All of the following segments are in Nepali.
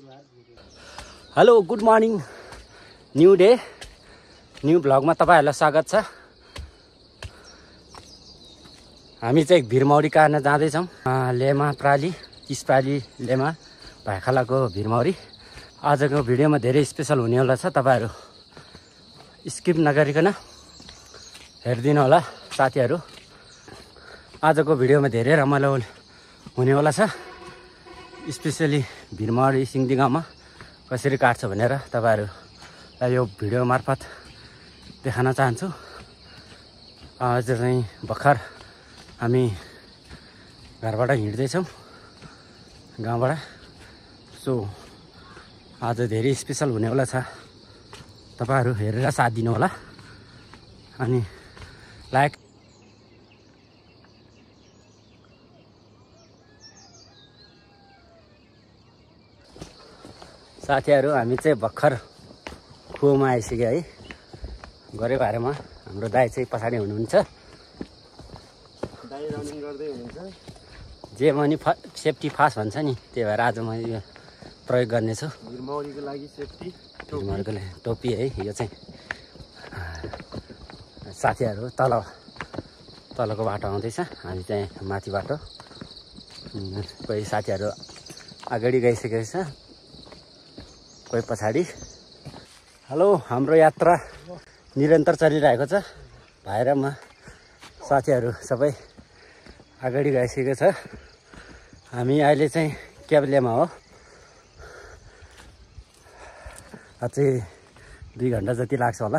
Hello good morning new day new भ्लगमा तपाईहरुलाई स्वागत छ। हामी चाहिँ भिरमौरी काट्न जाँदैछौँ। लेमा प्राली किसपाली लेमा भाइखालाको भिरमौरी। आजको भिडियोमा धेरै स्पेशल हुनेवाला छ, तपाईहरु स्किप नगरिकन हेर्दिनु होला साथीहरु। आजको भिडियोमा धेरै रमाइलो हुनेवाला छ। स्पेशली भिरमौरी सिङदिगामा कसरी काट्छ भनेर तपाईहरुलाई यो भिडियो मार्फत देखाउन चाहन्छु। आज चाहिँ भर्खर हामी घरबाट हिँड्दैछौँ गाउँबाट। सो आज धेरै स्पेशल हुनेवाला छ, तपाईहरु हेरेर साथ दिनु होला। अनि लाइक साथीहरु हामी चाहिँ भर्खर कुवामा आइसक्यो है। गरे बारेमा हाम्रो दाइ चाहिँ पछाडी हुनुहुन्छ। दाइ रनिङ गर्दै हुनुहुन्छ। जे पनि सेफ्टी फास्ट भन्छ नि, त्यही भएर आज म यो प्रयोग गर्ने छु। भिरमौरीको लागि सेफ्टी भिरमौरीको लागि टोपी है। यो चाहिँ साथीहरु तलको बाटो आउँदैछ, हामी चाहिँ माथि बाटो। कोही साथीहरु अगाडि गइसकेको छ, कोही पछाडी। हेलो, हाम्रो यात्रा निरन्तर चलिरहेको छ। भाइ र म साथीहरु सबै अगाडि गइसकेको छ। हामी अहिले चाहिँ क्याबलेमा हो। अझै 2 घण्टा जति लाग्छ होला।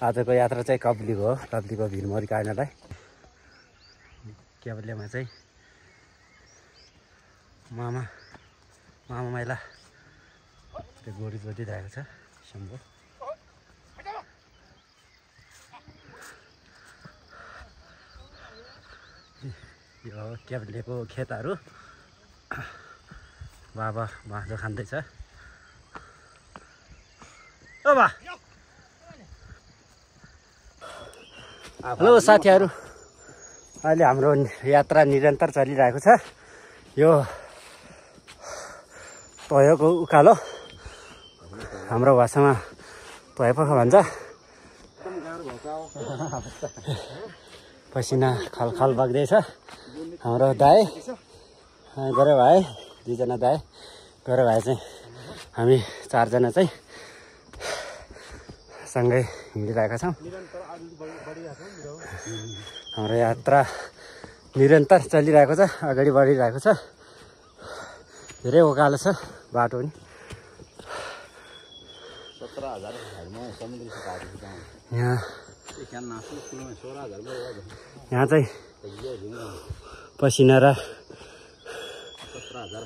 आजको यात्रा चाहिँ कब्लीको हो, कब्लीको भिरमौरी काट्नलाई। क्याबलेमा चाहिँ मामा माइला त्यो गोरी जोतिरहेको छ शम्भु। यो क्याबलेको खेतहरू। बाबा बाँझो खाँदैछ। ओ बा, हेलो साथीहरु, अहिले हाम्रो यात्रा निरन्तर चलिरहेको छ। यो तोयोको उकालो, हाम्रो भाषामा तोयपख भन्छ। पसिना खलखल बग्दैछ। हाम्रो दाइ गरे भाइ, 2 जना दाइ गरे भाइ चाहिँ हामी 4 जना चाहिँ सँगै हिँडिरहेका छौँ। हाम्रो यात्रा निरन्तर चलिरहेको छ, अगाडि बढिरहेको छ। धेरै उकालो छ बाटो नि। 17,000 यहाँ चाहिँ पसिना र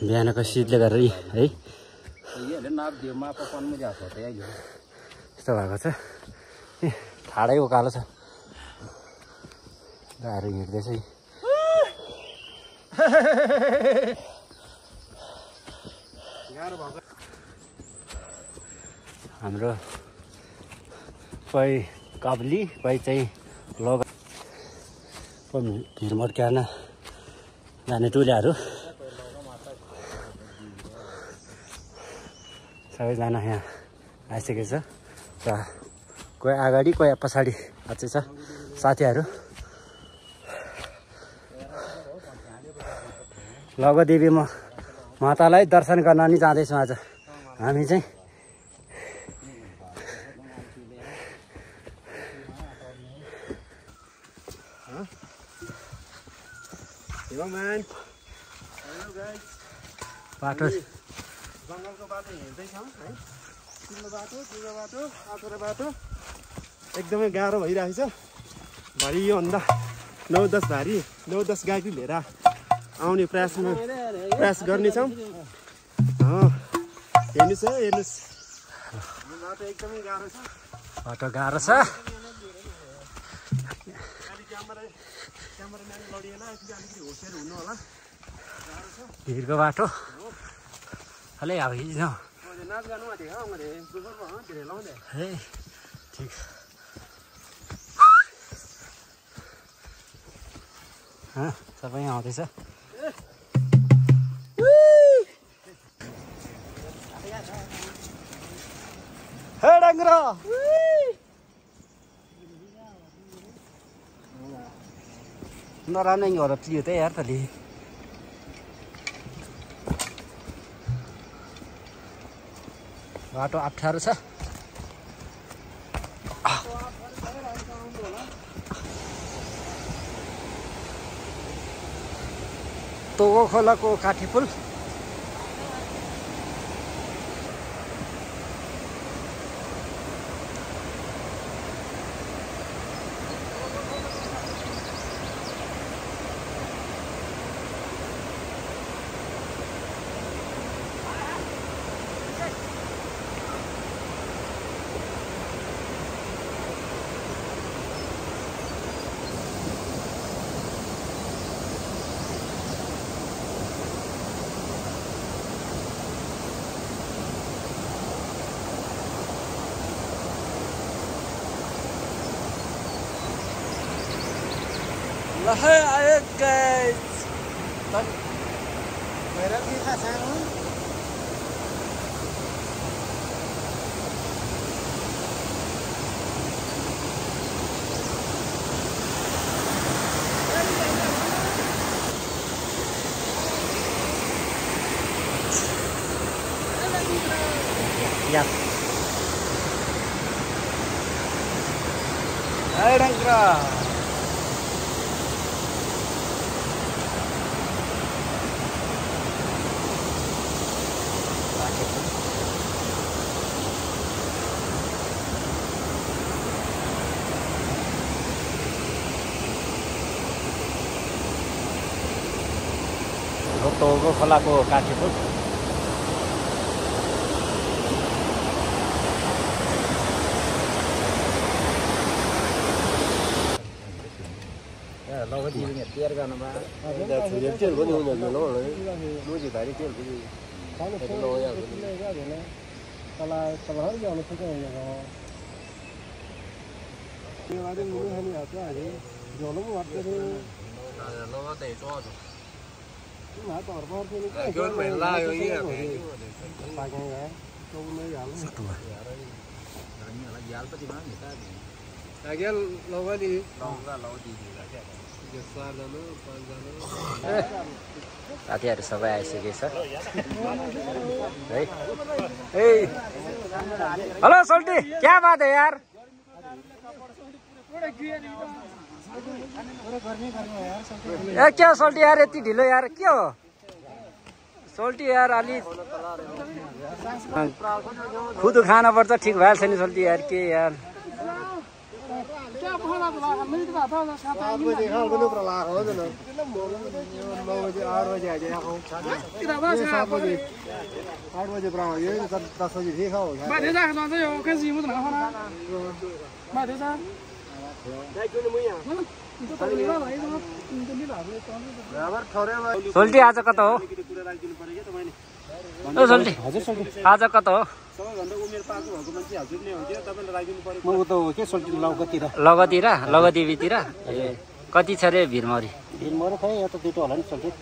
बिहानको शीतले गर्दा है यस्तो भएको छ। ठाडै उकालो छ, गाह्रो हिँड्दैछ। हाम्रो कोही कब्ली, कोही चाहिँ लोग भिरमौरी काट्न जाने टुल्याहरू सबैजना यहाँ आइसकेको छ। र कोही अगाडि कोही पछाडि अझै छ साथीहरू। लगदेवी मातालाई दर्शन गर्न नि जाँदैछौँ आज हामी चाहिँ। बाटो जङ्गलको बाटो हिँड्दैछौँ है। चिल्लो बाटो, चिल्लो बाटो, आँचुरो बाटो एकदमै गाह्रो भइरहेको छ। भरि योभन्दा 9-10 भारी 9-10 गाडी लिएर आउने प्रयास गर्नेछौँ। हेर्नुहोस् है, हेर्नुहोस्, बाटो एकदमै गाह्रो छ। बाटो गाह्रो छ। क्यामेराम्यान लडिएला, अलिकति होसियार हुनु होला। भिरको बाटो हले अब हिँड्नु नाच गानु है। ठिक सबै आउँदैछ। डङ्ग्रो नरानै हो र प्लियो त यार तले बाटो अप्ठ्यारो छ तोगो खोलाको काठी पुल Lahir ayo guys. Merah kita sana. Ya. Ayo dangkra. तोगो खोलाको काठी पुल लगती तयार गर्नुमा तेल पनि हुँदैन मुजी भारी तेल पनि साथीहरु सबै आइसकेको छ है हेलो सोल्टी क्या बात है यार ए क्या सोल्टी यार यति ढिलो यार के हो सोल्टी यार अलि खुद खाना पर्छ ठीक भइहाल्छ नि सोल्टी यार के यार सोल्टी आज कता हो सोल्टी आज कता हो लगतीभित्र ए कति छ रे भिरमरी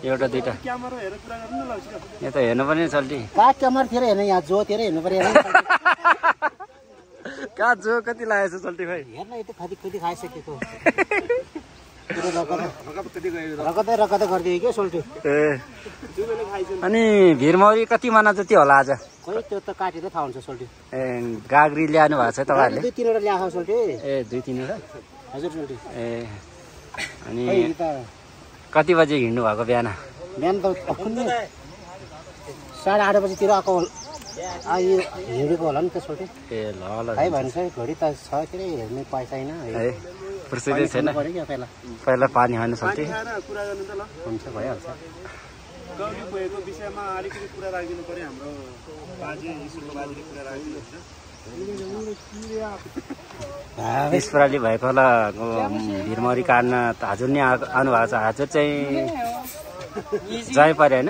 एउटा दुईटा यहाँ त हेर्नु पर्ने सोल्टी कहाँ जो कति लागेको छ सोल्टी भाइ अनि भिरमरी कति माना जति होला आज त्यो त काटेर थाहा हुन्छ सोल्टी ए गाग्री ल्याउनु भएको छ तपाईहरुले दुई तीनवटा ल्याएको सोल्टी ए दुई तीनवटा हजुर सोल्टी ए अनि कति बजे हिँड्नु भएको बिहान त 8:30 बजेतिर आएको आयो हिँडेको होला नि त सोल्टी ए ल ल भाइ भन्छ घडी त छ के हेर्ने पैसा छैन है फुर्सदै छैन पहिला पानी हाल्नु सोल्टी कुरा गर्नु त ल हुन्छ भइहाल्छ गाउँले भएको विषयमा अलिकति कुरा राखिदिनु पर्यो हाम्रो बाजे ईश्वरको बाजेले कुरा राखिदिनु हुन्छ इसप्राली भएको होला भिरमरी काट्न हजुर नै आउनु भएको छ हजुर चाहिँ जय पर्यो हैन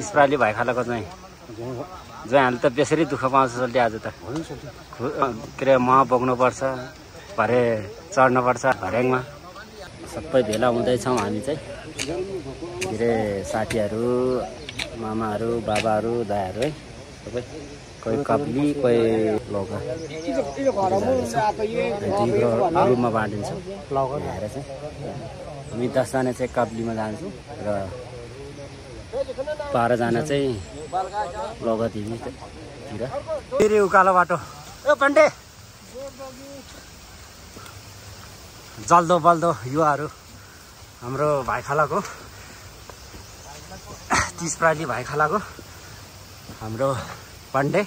इसप्राली भएकालाको चाहिँ जयले त बेसरी दुःख पाउँछ सोल्टी आज त के रे मह बोक्नु पर्छ भरे चढ्नु पर्छ भर्याङमा सबै भेला हुँदैछौँ हामी चाहिँ धेरै साथीहरू मामाहरू बाबाहरू दायाहरू है सबै कोही कप्ली कोही लौका ग्रुपमा बाँडिन्छ ल्याएर चाहिँ हामी 10 जना चाहिँ कप्लीमा जान्छौँ र 12 जना चाहिँ लौका दिदीतिर फेरि उकालो बाटो ए पण्डे जल्दो बल्दो युवाहरू हाम्रो भाइखालाको 30 प्राली भाइखालाको हाम्रो पण्डे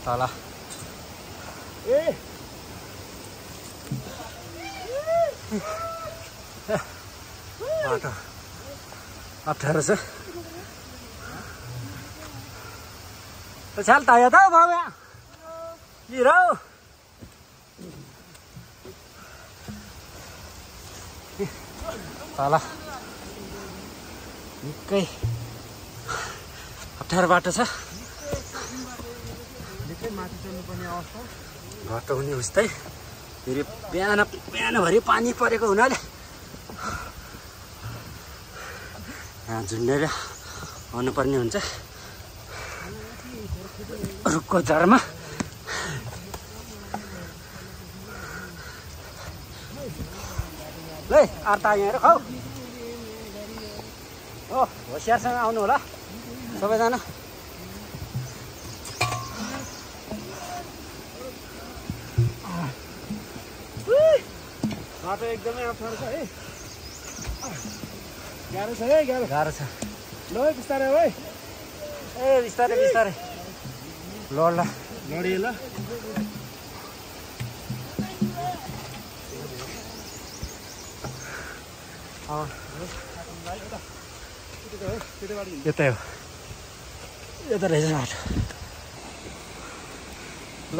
तल बाटो अप्ठ्यारो छ छ्याल तायो त बाबा हिरो तल निकै अप्ठ्यारो बाटो छ माथि चढ्नुपर्ने अवस्था घट्टो हुने उस्तै फेरि बिहानभरि पानी परेको हुनाले यहाँ झुन्डेर आउनुपर्ने हुन्छ रुखको जडमा ल आर्ता यहाँ खाऊ हो होसियारसँग आउनु होला सबैजना बाटो एकदमै अप्ठ्यारो छ है गाह्रो छ है गाह्रो छ ल बिस्तारै है ए बिस्तारै बिस्तारै लड्ला लडिए ल यतै हो यता रहेछ बाटो ल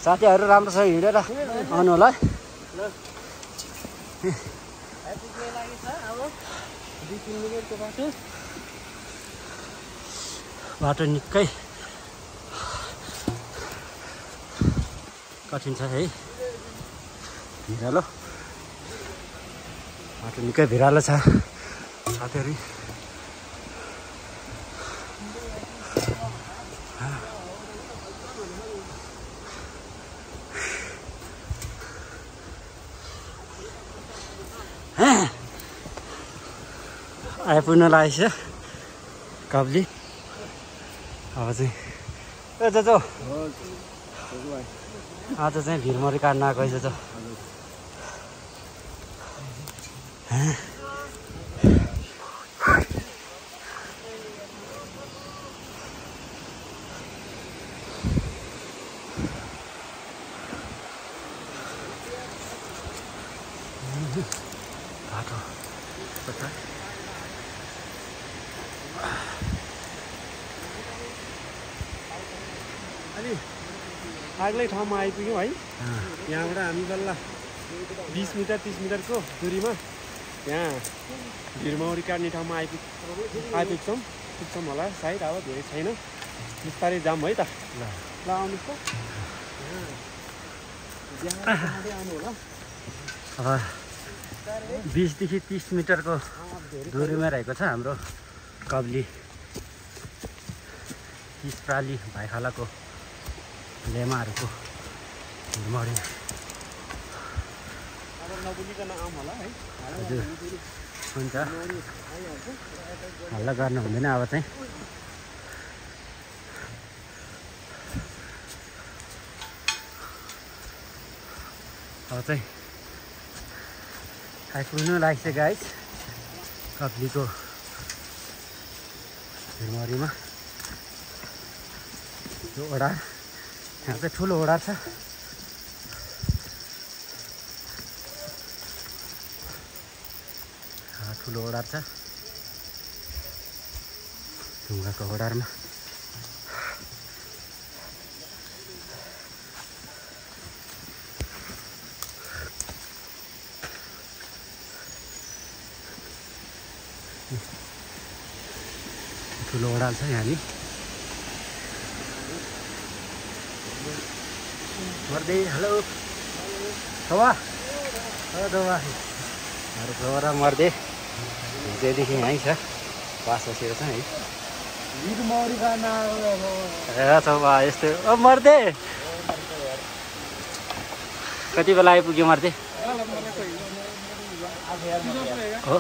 साथीहरू राम्रोसँग हिँडेर आउनु होला है बाटो निकै कठिन छ है भिरालो बाटो निकै भिरालो छ साथीहरू आइपुग्न लागेको छ कप्ली अब चाहिँ ए जजो आज चाहिँ भिरमरी काट्न आएको है जजो बाटो कता अलि अग्लै ठाउँमा आइपुग्यौँ है यहाँबाट हामी बल्ल 20 मिटर 30 मिटरको दूरीमा यहाँ भिरमौरी काट्ने ठाउँमा पुग्छौँ होला सायद अब धेरै छैन बिस्तारै जाम है त ल आउनुहोस् त आउनु होला अब 20 देखि 30 मिटरको दूरीमा रहेको छ हाम्रो कप्ली 30 प्राली भाइखालाको लेमाहरूको भिरमरी नबुलिकन आउँ होला है हजुर हुन्छ हल्ला गर्नु हुँदैन अब चाहिँ आइपुग्नु लाग्छ गाइस कप्लीको भिरमरीमा यो ओडार यहाँ चाहिँ ठुलो ओडार छ ठुलो ओडार छ ढुङ्गाको ओडारमा ठुलो ओडार छ यहाँनिर मर्दै हेलो थोवा थोवा हाम्रो थोवा र मर्दै हिजोदेखि यहीँ छ पास बसेको छ है छौवा यस्तो अब मर्दे कति बेला आइपुग्यो मर्दे हो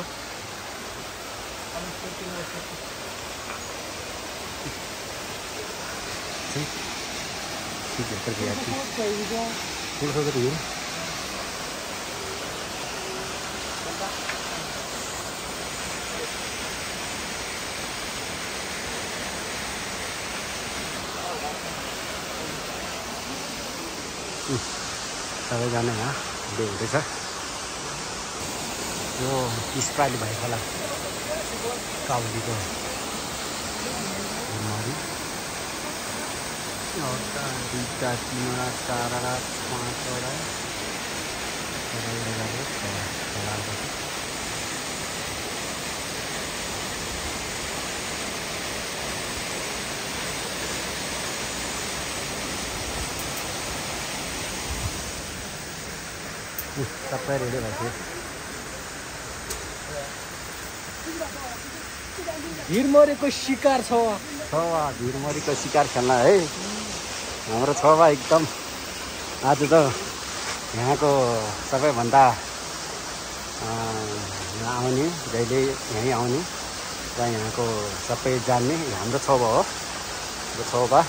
सबैजना यहाँ भिडियो हुँदैछ यो 30 प्राली भाइ खोला काउलीको एउटा दुईवटा तिनवटा चारवटा पाँचवटा सबै रेडी भइसक्यो भिरमरीको शिकार छ भिरमरीको शिकार खेल्न है हाम्रो छवा एकदम आज त यहाँको सबैभन्दा आउने जहिले यहीँ आउने र यहाँको सबै जान्ने हाम्रो छवा हो यो छवा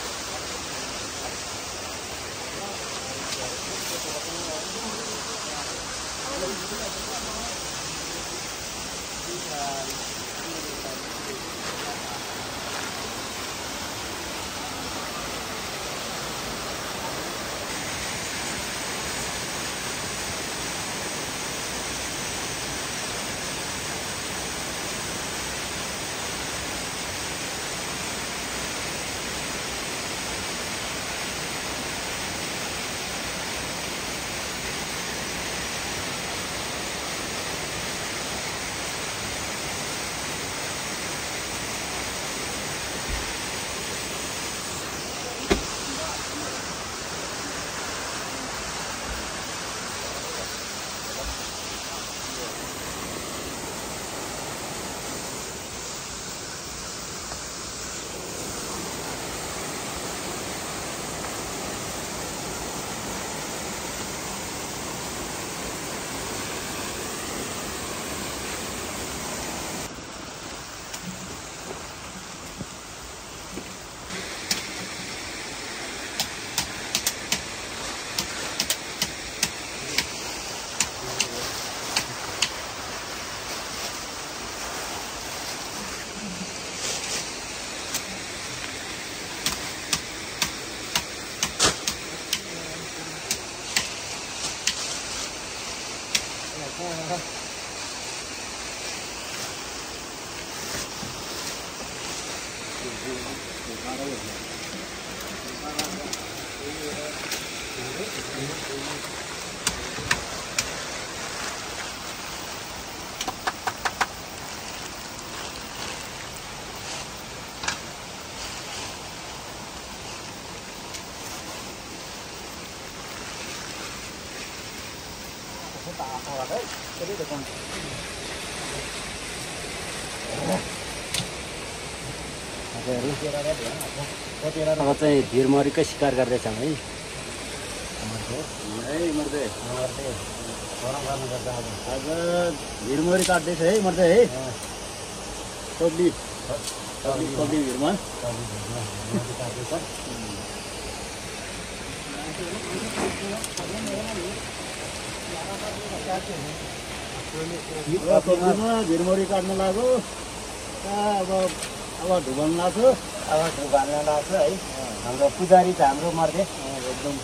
अब चाहिँ भिरमरीकै शिकार गर्दैछौँ है आज भिरमरी काट्दैछ है मर्दै है कब्ली भिरमा भिरमरी काट्न लाग्यो अब ढुबाल्न लाग्छ है हाम्रो पुजारी त हाम्रो मर्दे एकदम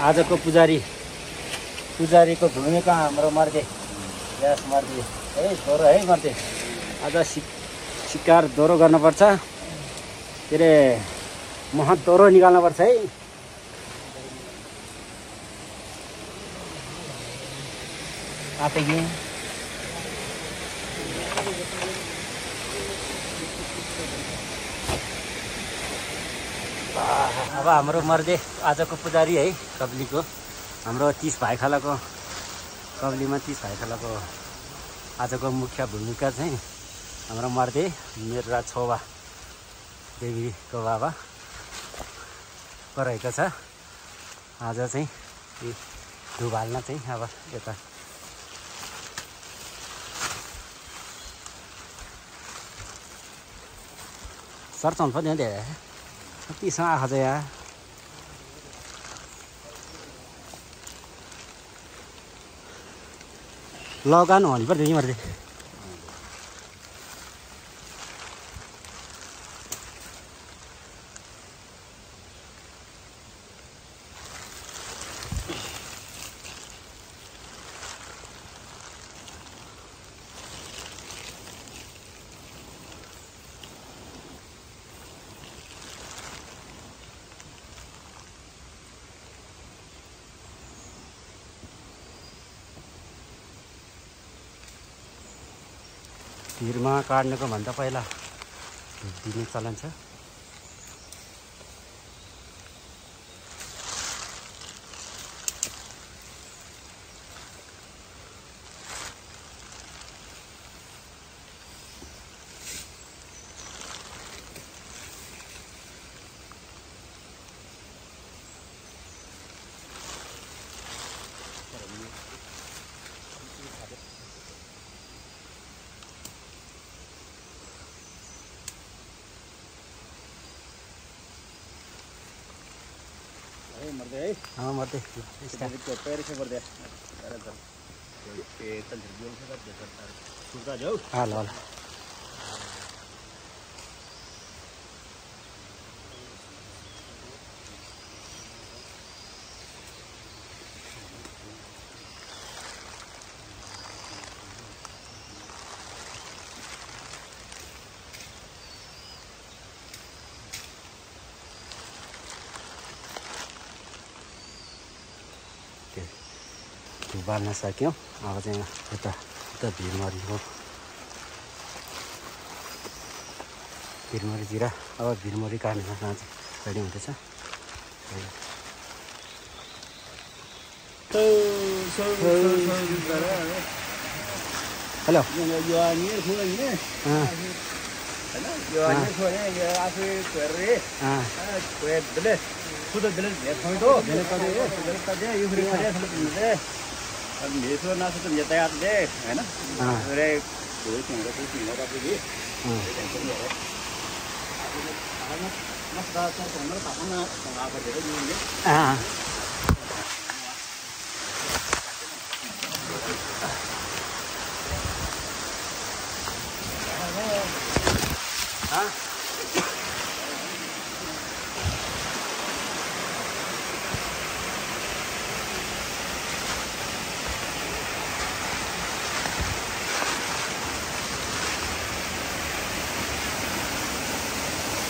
आजको पुजारीको भूमिका हाम्रो मर्दे यस मर्दे है छोरो है मर्दे आज शिकार दोहोरो गर्नुपर्छ के अरे महत दोहोरो निकाल्नुपर्छ है आपेगी अब हाम्रो मर्दे आजको पुजारी है कब्लीको हाम्रो 30 भाइखालाको कब्लीमा 30 भाइखालाको आजको मुख्य भूमिका चाहिँ हाम्रो मर्दे मेरा छोवा देवीको बाबा रहेको छ। आज चाहिँ डुबाल्न चाहिँ अब यता सर्चौँ पनि धेरै कतिसँग आएको छ यहाँ लगानु भन्नु पर्यो नि मर्दे भिरमा काट्नुको भन्दा पहिला दिने चलन छ। मर्दे ल बाल्न सक्यौँ। अब चाहिँ यता भिरमरीतिर अब भिरमरी काट्ने चाहिँ रेडी हुँदैछ। Hello Mesur nasi tu menjadi ada deh, है ना? अरे कोई चीज़ का कुछ नहीं होगा भी। Mas dah tu orang tak mana orang apa jadi ni?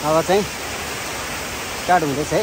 अब चाहिँ स्टार्ट हुँदैछ है।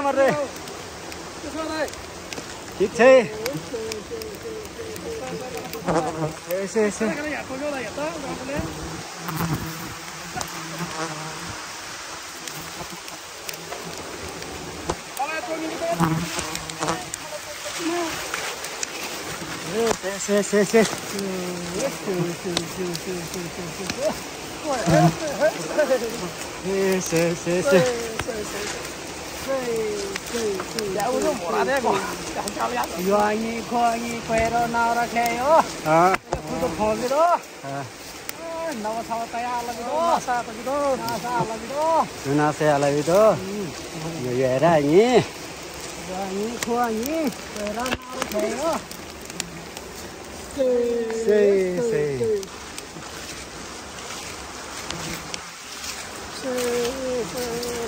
मर्दे ठीक छै ऐसे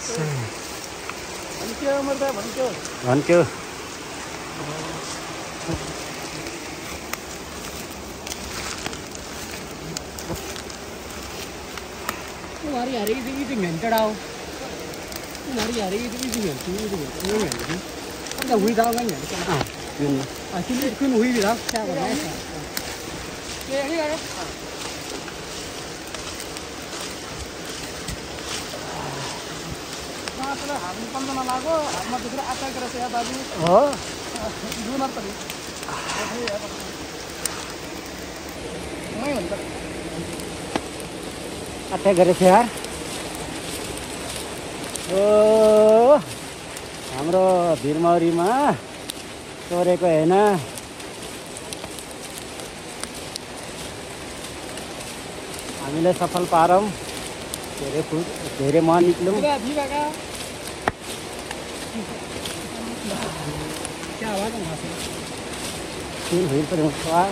अनि के हो मर्दा भन्थ्यो भन्थ्यो तुम्हारी हरी की घंटा डाओ तुम्हारी हरी की घंटी nó huy đâu cái nhỉ? Cái huy gì đó? Sao mà nói sao? Cái này. Nah, kalau ham pun mana lagu, ham tu kira atas kira saya baru. हो Dua mar tadi. Mai हुन्छ. अट्याक गरेछ यार ओ हाम्रो भिरमौरीमा चोरेको हैन हामीले सफल पारौँ धेरै मन निक्ल्यौँ Udah, di baka. क्या आवाज आ रहा है? फिर भीड़ पर हुआ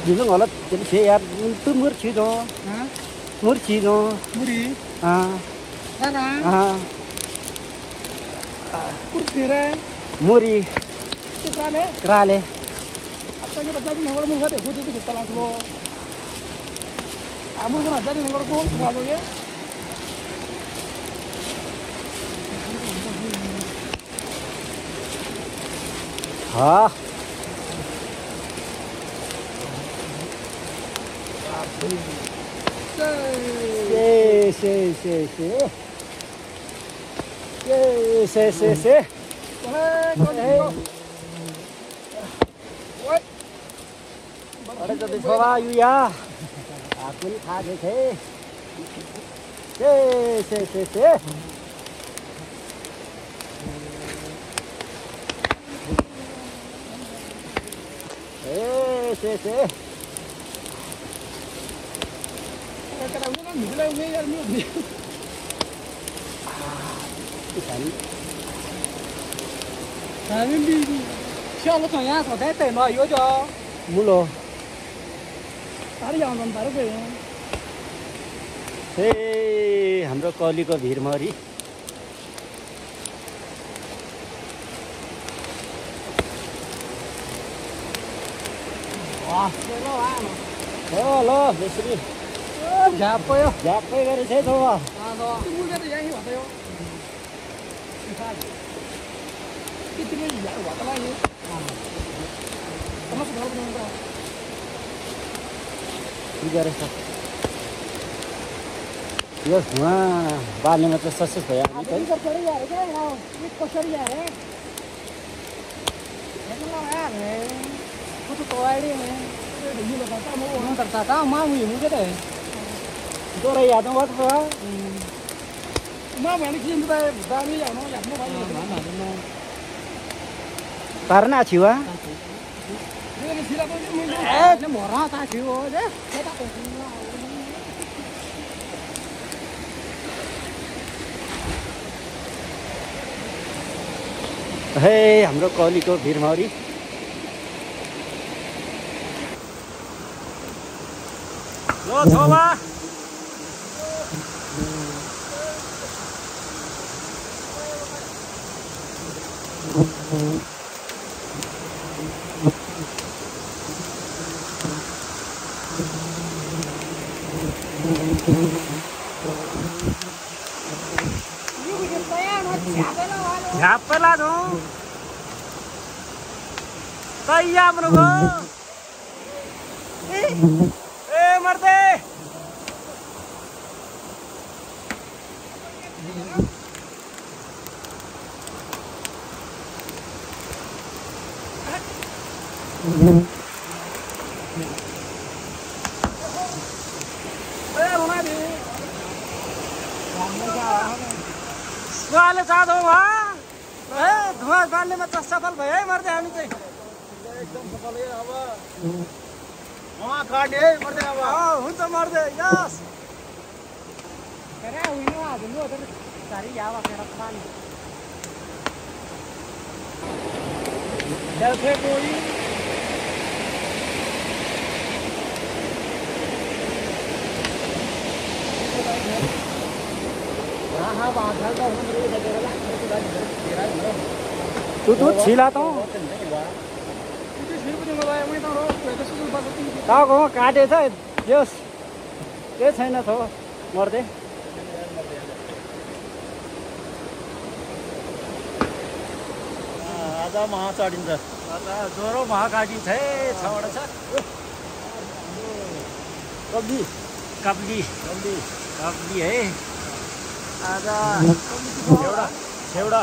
Dulu ngolat jadi saya ya itu murci do, Hah? murci do, Muri. ah Sana. ah Kurtire. muri Tukane. kerale, Apa yang terjadi nengor muka deh, putih itu kita langsung lo. Kamu kan ada di nengor pun, kalau ya. ah se Ada jadi sekolah you ya, aku ni kaget se se Kadang-kadang kan mulai ya ni. Kami di siapa tu ya? Kau dah tahu yo jo. mulo Tadi yang nonton baru ke? हाम्रो कलीको भिरमरी Lo besri Siapa yo? झ्याप्पै गरेछ है त Tunggu dia yang ini waktu yo. Itu ni ya waktu lagi. Kamu sudah nonton? के गरेछ यो धुवा बाल्नेमा त सक्सेस भयो हामी Ini kerja ya, ini kosher ya. Ini lah ya. Kutu toa ini. Ini lo kata mau orang tertata mau ini deh. दोहोरै यादमा भयो त Mau yang ini kita bami ya, mau yang mau bami. पार्न छिवा Ini sila tu ni. Ini murah tak sih je. Kita हे हाम्रो कलीको भिरमरी लो छोवा झ्याप्पै लाँदो तैया मृगो ए मर्दे धुवाले चाँदो भयो धुवा बाल्नेमा त सफल भयो है मर्दै हामी चाहिँ एकदम सफल है अब वहाँ काट्ने है मर्दै अब हुन्छ मर्दै यस Kaya uwi mo ah, dulu ada cari yawa kaya rakan. Delphi कोई Tutut sila to. Tao có काटे छ जस के छैन थो मर्दे आज महा चढिन्छ ज्वरो महा काटिन्छ है 6 वटा छ कब्ली कब्ली है आज छेउडा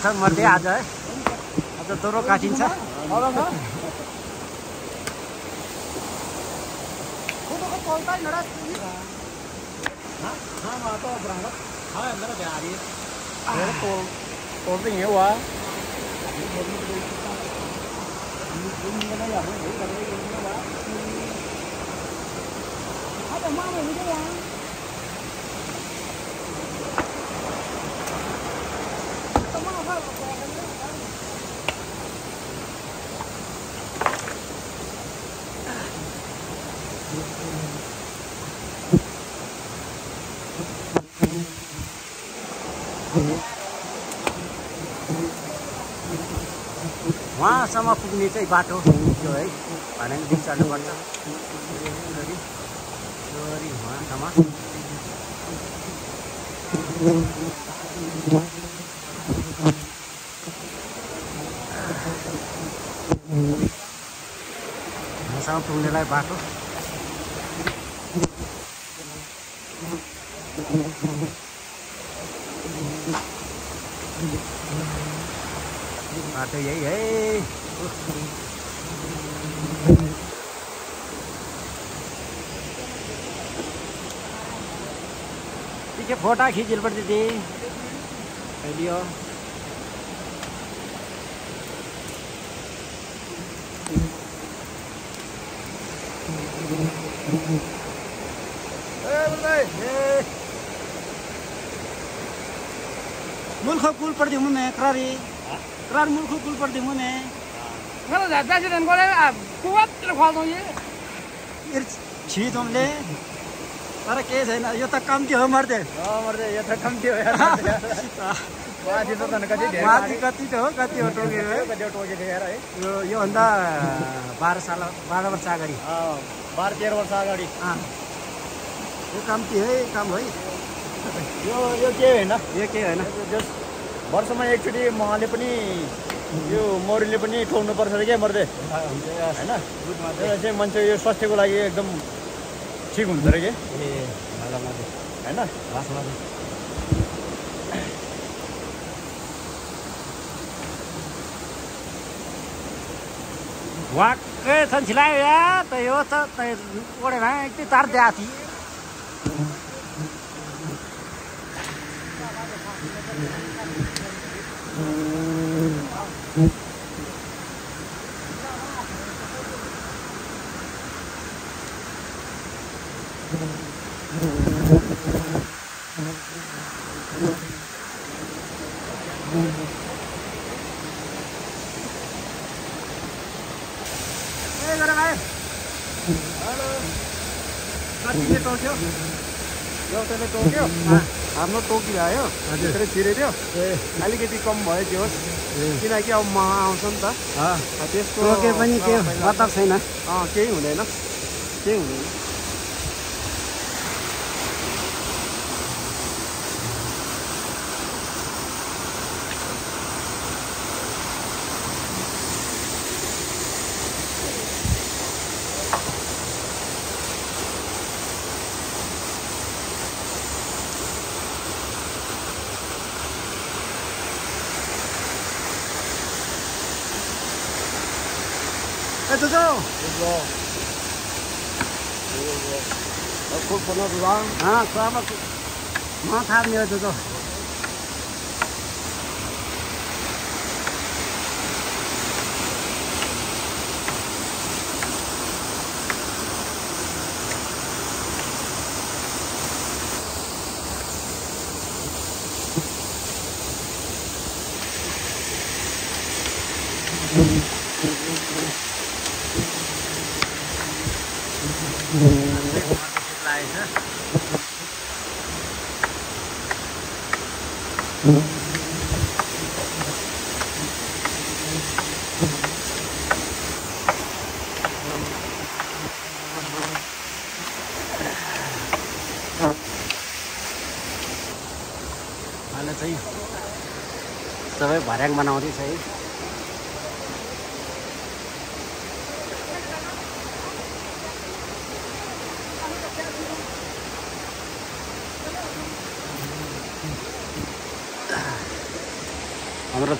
छ मर्दे आज है आज ज्वरो काटिन्छ tổn tình yêu quá वहाँसम्म पुग्ने चाहिँ बाटो यो है भनेर दिन चढ्नुपर्छ वहाँसम्म वहाँसम्म पुग्नेलाई बाटो बाटो यही है पीछे फोटा खींच पड़ती थी वीडियो मुल्क कुल पड़ दी मुझे करारी करार मुल्क कुल पड़ दी मुझे Kalau dah presiden kau dah kuat terkuat tu ye. छी तुमले तर के छैन यो त कम्ती हो मर्दे यो त कम्ती हो यार माथि त झन् कति धेरै माथि कति त हो कति हो टोकेको है कति टोकेको यार है यो भन्दा 12 वर्ष अगाडि 12-13 वर्ष अगाडि यो कम्ती है काम है यो के हैन जस वर्षमा एकचोटि महले पनि यो मौरीले पनि ठोक्नु पर्छ के मर्दे हैन यो चाहिँ मान्छे यो स्वास्थ्यको लागि एकदम ठीक हुन्छ रे के हैन वाक्कै छन् छिलायो या त यो त ओडे भाइ यति तार द्याथी टोक्यो एउटाले टोक्यो हाम्रो टोकिआयो त्यसले छिरेदियो अलिकति कम भयो त्यो किनकि अब महा आउँछ नि त त्यसको टोके पनि के मतलब छैन केही हुँदैन Ito to. Aku pernah bilang, sama mau tanya itu to. अहिले चाहिँ सबै भर्याङ बनाउँदैछ है। हाम्रो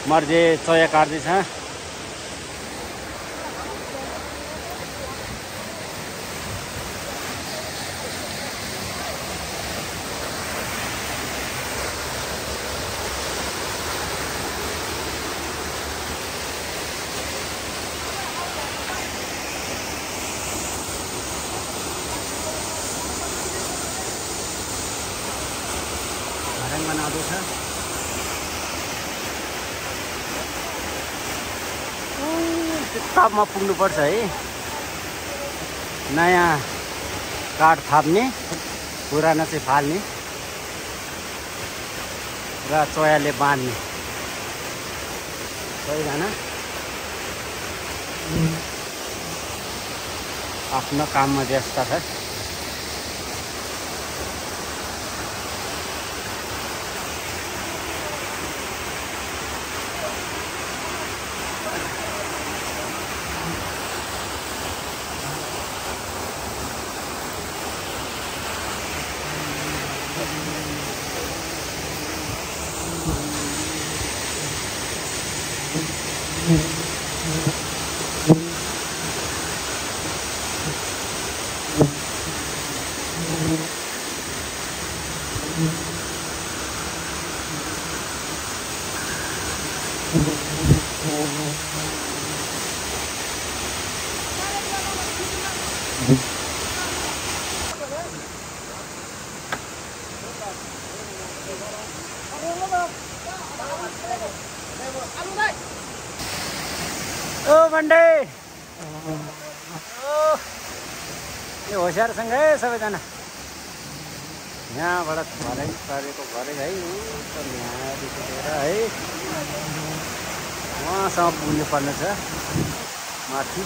मर्जे चोया काट्दैछ। भर्याङ बनाउँदैछ। तापमा पुग्नुपर्छ है। नयाँ काठ थाप्ने, पुरानो चाहिँ फाल्ने र चोयाले बाँध्ने। सबैजना आफ्नो काममा व्यस्त छ। ओ बन्डे यो होसियारसँग है सबैजना। यहाँबाट भर्याङ पारेको भरे है यहाँदेखि लिएर है उहाँसम्म पुग्नु पर्ने छ माथि।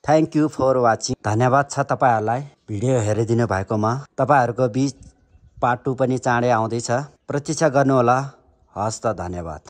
Thank you for watching. धन्यवाद छ तपाईँहरूलाई भिडियो हेरिदिनु भएकोमा। तपाईँहरूको बिच पार्ट 2 पनि चाँडै आउँदैछ, प्रतीक्षा गर्नुहोला। हस् त, धन्यवाद।